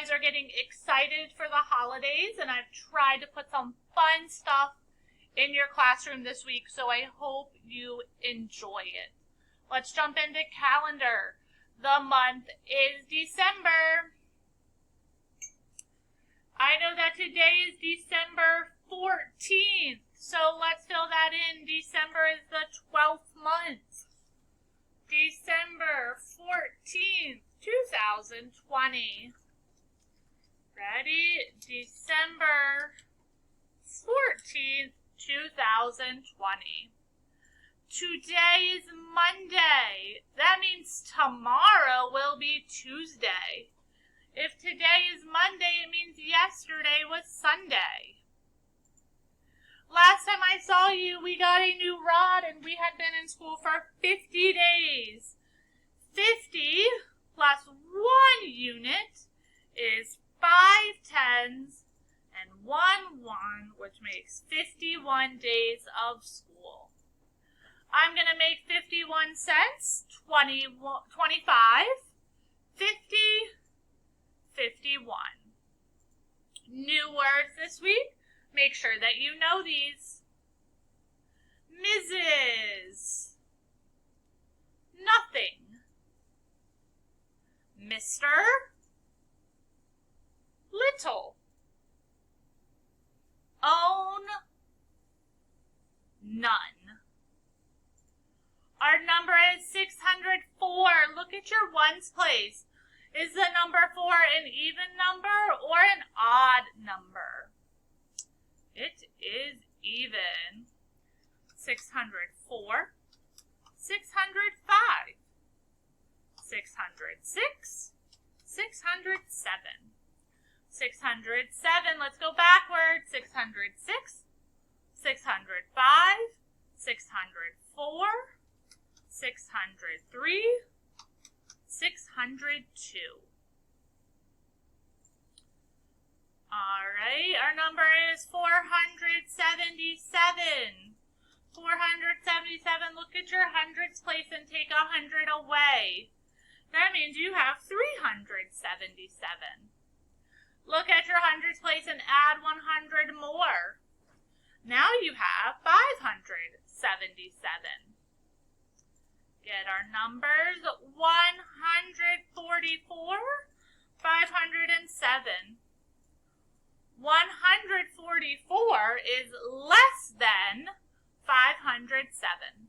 guys are getting excited for the holidays, and I've tried to put some fun stuff in your classroom this week, so I hope you enjoy it. Let's jump into calendar. The month is December. I know that today is December 14th, so let's fill that in. December is the 12th month. December 14th, 2020. Ready? December 14th, 2020. Today is Monday. That means tomorrow will be Tuesday. If today is Monday, it means yesterday was Sunday. Last time I saw you, we got a new rod and we had been in school for 50 days. 50 plus 1 unit is 5 tens and 1 1, which makes 51 days of school. I'm going to make 51 cents, 25, 50, 51. New words this week. Make sure that you know these. Mrs. Nothing. Mr. Little. Own. None. Our number is 604. Look at your ones place. Is the number 4 an even number or an odd number? It is even. 604, 605, 606, 607. 607, let's go backwards. 606, 605, 604, 603, 602. All right, our number is 477. 477, look at your hundreds place and take 100 away. That means you have 377. Look at your hundreds place and add 100 more. Now you have 577. Get our numbers. 144, 507. 144 is less than 507.